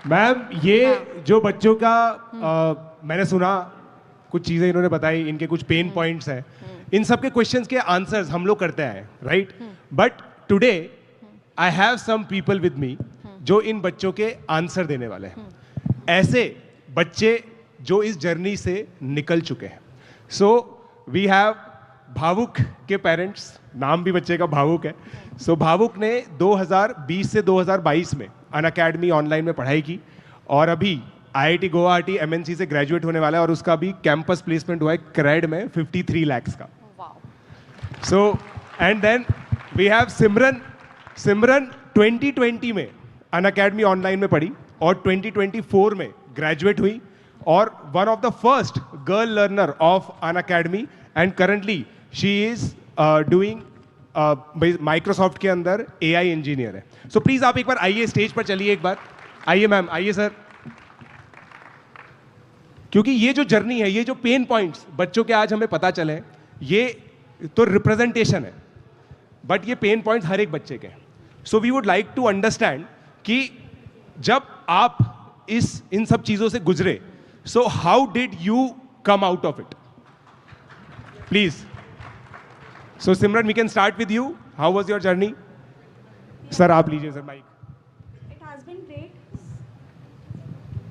Ma'am ये जो बच्चों का मैंने सुना कुछ चीज़ें इन्होंने बताई, इनके कुछ पेन पॉइंट्स हैं, इन सब के क्वेश्चंस के आंसर्स हम लोग करते हैं, right? But today I have some people with me जो इन बच्चों के आंसर देने वाले हैं, ऐसे बच्चे जो इस जर्नी से निकल चुके हैं। सो वी हैव भावुक के पेरेंट्स, नाम भी बच्चे का भावुक है। सो भावुक ने 2020 से 2022 में अनअकैडमी ऑनलाइन में पढ़ाई की और अभी IIT गुवाहाटी MNC से ग्रेजुएट होने वाला है और उसका भी कैंपस प्लेसमेंट हुआ है क्रेड में 53 lakhs का। So and then we have Simran. Simran 2020 में अनअकैडमी ऑनलाइन में पढ़ी और 2024 में ग्रेजुएट हुई और one of the first girl learner of Unacademy and currently she is doing Microsoft के अंदर AI इंजीनियर है। सो प्लीज आप एक बार आइए, स्टेज पर चलिए एक बार। आइए मैम, आइए सर। क्योंकि ये जो जर्नी है, ये जो पेन पॉइंट्स बच्चों के आज हमें पता चले, ये तो रिप्रेजेंटेशन है, बट ये पेन पॉइंट्स हर एक बच्चे के हैं। So we would like to understand कि जब आप इन सब चीजों से गुजरे, so how did you come out of it? Please. So Simran, we can start with you. How was your journey? Sir, आप लीजिए sir mic. It has been great.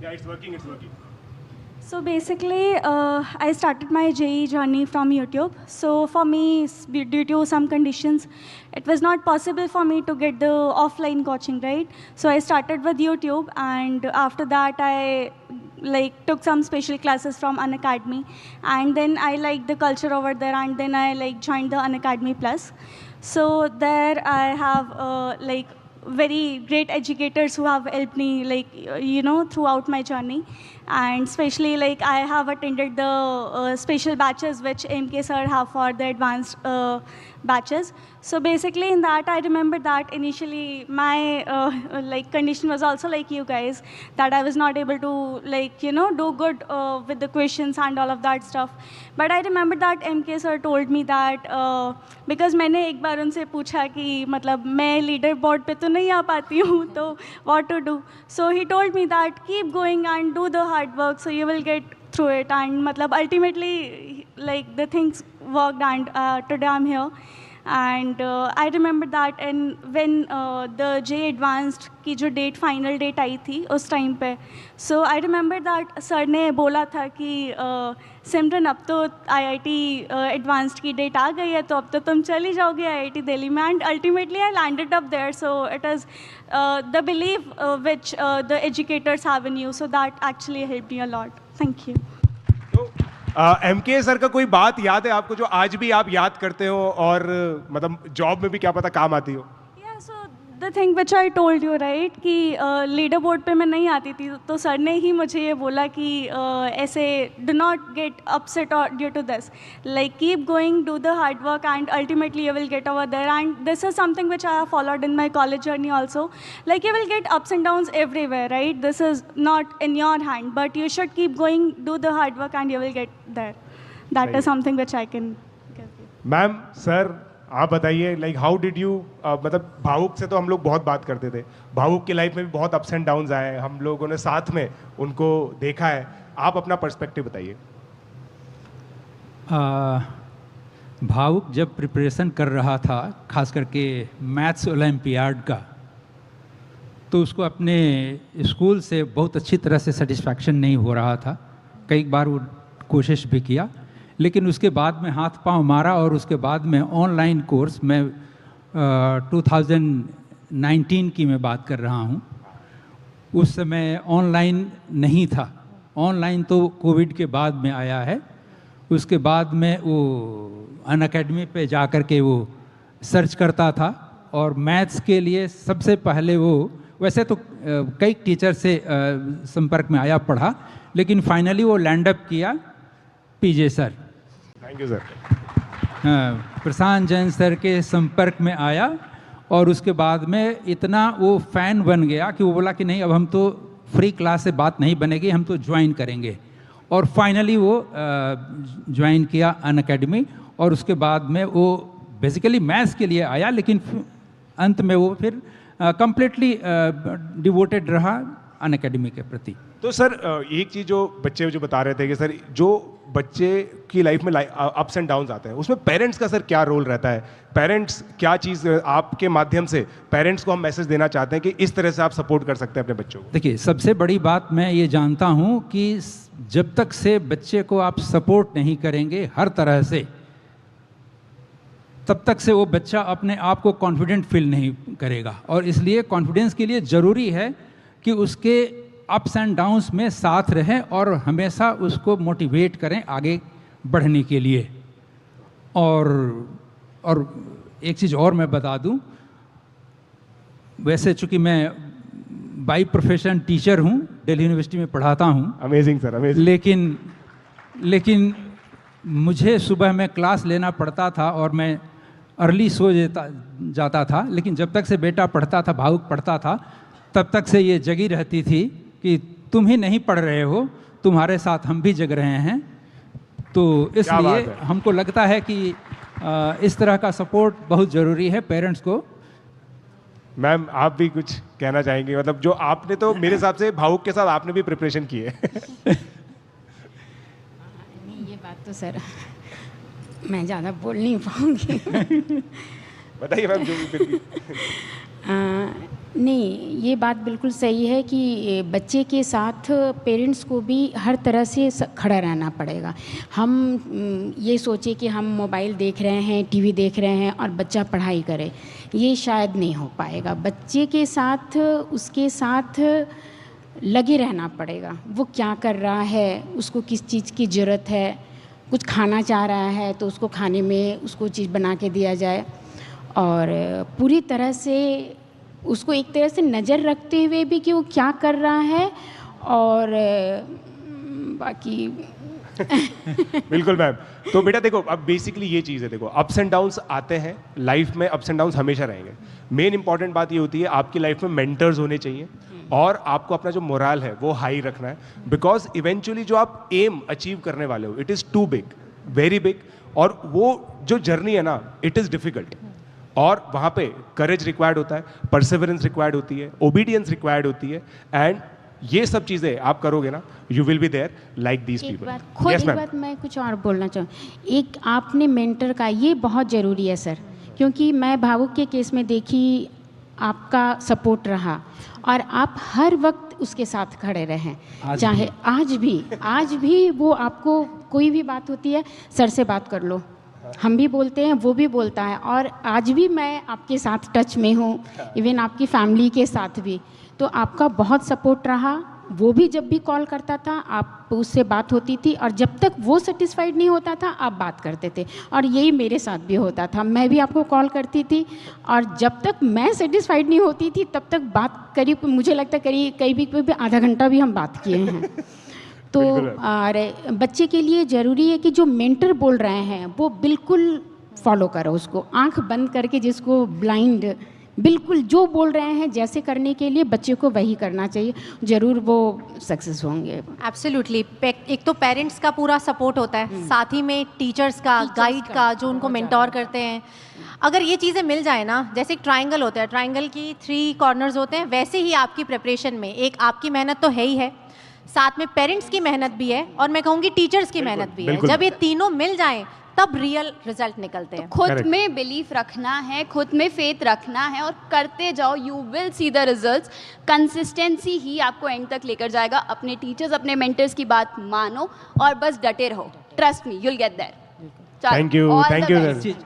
Yeah, it's working. It's working. So basically, I started my JEE journey from YouTube. So for me, due to some conditions, it was not possible for me to get the offline coaching, right? So I started with YouTube, and after that, I took some special classes from Unacademy, and then I liked the culture over there, and then I joined the Unacademy Plus. So there I have very great educators who have helped me throughout my journey, and especially I have attended the special batches which MK sir have for the advanced batches. So basically in that I remember that initially my condition was also like you guys, that I was not able to do good with the questions and all of that stuff. But I remember that MK sir told me that because मैंने एक बार उनसे पूछा कि मतलब मैं leader board पे तो नहीं आ पाती हूँ, तो what to do? So he told me that keep going and do the hard work, so you will get through it. And मतलब ultimately the things worked, and today I'm here. And I remember that, and when the JEE Advanced की जो date final date आई थी उस time पे, सो I remember that sir ने बोला था कि सिमरन अब तो IIT एडवांस्ड की डेट आ गई है, तो अब तो तुम चली जाओगे IIT दिल्ली में. And ultimately I landed up there. So it is the believe which the educators have in you, so that actually help me a lot. Thank you. MK sir का कोई बात याद है आपको जो आज भी आप याद करते हो और मतलब जॉब में भी क्या पता काम आती हो? The thing which I told you right कि लीडर बोर्ड पे मैं नहीं आती थी, तो सर ने ही मुझे ये बोला कि ऐसे do not get upset due to this, keep going, do the hard work, and ultimately you will get over there. And this is something which I have followed in my college journey also. You will get ups and downs everywhere, right? This is not in your hand, but you should keep going, do the hard work, and you will get there. That is something which I can give you. Ma'am sir आप बताइए, how did you, मतलब भावुक से तो हम लोग बहुत बात करते थे, भावुक की लाइफ में भी बहुत अप्स एंड डाउन्स आए हैं, हम लोगों ने साथ में उनको देखा है. आप अपना पर्सपेक्टिव बताइए. भावुक जब प्रिपरेशन कर रहा था, खास करके मैथ्स ओलंपियाड का, तो उसको अपने स्कूल से बहुत अच्छी तरह से सेटिस्फैक्शन नहीं हो रहा था. कई बार वो कोशिश भी किया, लेकिन उसके बाद में हाथ पांव मारा और उसके बाद में ऑनलाइन कोर्स में 2019 की मैं बात कर रहा हूँ, उस समय ऑनलाइन नहीं था. ऑनलाइन तो कोविड के बाद में आया है. उसके बाद में वो अनअकैडमी पे जा कर के वो सर्च करता था और मैथ्स के लिए सबसे पहले वो, वैसे तो कई टीचर से संपर्क में आया, पढ़ा, लेकिन फाइनली वो लैंड अप किया PJ sir. Thank you sir. Prashant Jain sir के संपर्क में आया और उसके बाद में इतना वो फ़ैन बन गया कि वो बोला कि नहीं, अब हम तो फ्री क्लास से बात नहीं बनेगी, हम तो ज्वाइन करेंगे. और फाइनली वो ज्वाइन किया अनअकैडमी, और उसके बाद में वो बेसिकली मैथ्स के लिए आया, लेकिन अंत में वो फिर कंप्लीटली डिवोटेड रहा अनअकैडमी के प्रति। तो सर एक चीज़ जो बच्चे जो बता रहे थे कि सर जो बच्चे की लाइफ में अप्स एंड डाउन्स आते हैं उसमें पेरेंट्स का सर क्या रोल रहता है? पेरेंट्स क्या चीज़ आपके माध्यम से पेरेंट्स को हम मैसेज देना चाहते हैं कि इस तरह से आप सपोर्ट कर सकते हैं अपने बच्चों को? देखिए, सबसे बड़ी बात मैं ये जानता हूँ कि जब तक से बच्चे को आप सपोर्ट नहीं करेंगे हर तरह से, तब तक से वो बच्चा अपने आप को कॉन्फिडेंट फील नहीं करेगा। और इसलिए कॉन्फिडेंस के लिए ज़रूरी है कि उसके अप्स एंड डाउन्स में साथ रहें और हमेशा उसको मोटिवेट करें आगे बढ़ने के लिए। और एक चीज़ और मैं बता दूं, वैसे चूँकि मैं बाय प्रोफेशन टीचर हूं, दिल्ली यूनिवर्सिटी में पढ़ाता हूं। Amazing sir, amazing. लेकिन मुझे सुबह में क्लास लेना पड़ता था और मैं अर्ली सो जाता था। लेकिन जब तक से बेटा पढ़ता था, भावुक पढ़ता था, तब तक से ये जगी रहती थी कि तुम ही नहीं पढ़ रहे हो, तुम्हारे साथ हम भी जग रहे हैं। तो इसलिए हमको लगता है कि इस तरह का सपोर्ट बहुत ज़रूरी है पेरेंट्स को। मैम, आप भी कुछ कहना चाहेंगे? मतलब जो आपने तो मेरे हिसाब से भावुक के साथ आपने भी प्रिपरेशन की है। नहीं, ये बात तो सर मैं ज़्यादा बोल नहीं पाऊँगी। बताइए मैम, जो भी नहीं, ये बात बिल्कुल सही है कि बच्चे के साथ पेरेंट्स को भी हर तरह से खड़ा रहना पड़ेगा। हम ये सोचे कि हम मोबाइल देख रहे हैं, टीवी देख रहे हैं और बच्चा पढ़ाई करे, ये शायद नहीं हो पाएगा। बच्चे के साथ उसके साथ लगे रहना पड़ेगा। वो क्या कर रहा है, उसको किस चीज़ की ज़रूरत है, कुछ खाना चाह रहा है तो उसको खाने में उसको चीज़ बना के दिया जाए और पूरी तरह से उसको एक तरह से नज़र रखते हुए भी कि वो क्या कर रहा है। और बाकी बिल्कुल मैम। तो बेटा देखो, अब बेसिकली ये चीज़ है, देखो अप्स एंड डाउन्स आते हैं लाइफ में, अप्स एंड डाउन्स हमेशा रहेंगे। मेन इंपॉर्टेंट बात ये होती है आपकी लाइफ में मेंटर्स होने चाहिए और आपको अपना जो मोरल है वो हाई रखना है, बिकॉज इवेंचुअली जो आप एम अचीव करने वाले हो it is too big, very big. और वो जो जर्नी है ना, इट इज़ डिफिकल्ट और वहाँ पे करेज रिक्वायर्ड होता है, परसिवरेंस रिक्वायर्ड होती है, ओबीडियंस रिक्वायर्ड होती है। एंड ये सब चीज़ें आप करोगे ना, you will be there like these people. एक बात मैं कुछ और बोलना चाहूँ। एक आपने मेंटर का, ये बहुत ज़रूरी है सर, क्योंकि मैं भावुक के केस में देखी आपका सपोर्ट रहा और आप हर वक्त उसके साथ खड़े रहें, चाहे आज भी वो आपको कोई भी बात होती है, सर से बात कर लो, हम भी बोलते हैं, वो भी बोलता है। और आज भी मैं आपके साथ टच में हूँ, इवन आपकी फैमिली के साथ भी। तो आपका बहुत सपोर्ट रहा। वो भी जब भी कॉल करता था आप उससे बात होती थी और जब तक वो सेटिस्फाइड नहीं होता था आप बात करते थे। और यही मेरे साथ भी होता था, मैं भी आपको कॉल करती थी और जब तक मैं सेटिस्फाइड नहीं होती थी तब तक बात करीब, मुझे लगता है करीब आधा घंटा भी हम बात किए हैं। तो और बच्चे के लिए ज़रूरी है कि जो मेंटर बोल रहे हैं वो बिल्कुल फॉलो करो उसको, आंख बंद करके, जिसको ब्लाइंड बिल्कुल जो बोल रहे हैं जैसे करने के लिए बच्चे को वही करना चाहिए, ज़रूर वो सक्सेस होंगे। एब्सोल्युटली। एक तो पेरेंट्स का पूरा सपोर्ट होता है, साथ ही में टीचर्स का, गाइड का, जो उनको मेंटोर करते हैं। अगर ये चीज़ें मिल जाए ना, जैसे एक ट्रायंगल होता है, ट्रायंगल की 3 कॉर्नर्स होते हैं, वैसे ही आपकी प्रिपरेशन में एक आपकी मेहनत तो है ही है, साथ में पेरेंट्स की मेहनत भी है और मैं कहूँगी टीचर्स की मेहनत भी है। जब ये तीनों मिल जाएं तब रियल रिजल्ट निकलते हैं। तो खुद में बिलीफ रखना है, खुद में फेथ रखना है और करते जाओ, you will see the results. Consistency ही आपको एंड तक लेकर जाएगा। अपने टीचर्स, अपने मेंटर्स की बात मानो और बस डटे रहो। Trust me, you will get there. Thank you sir.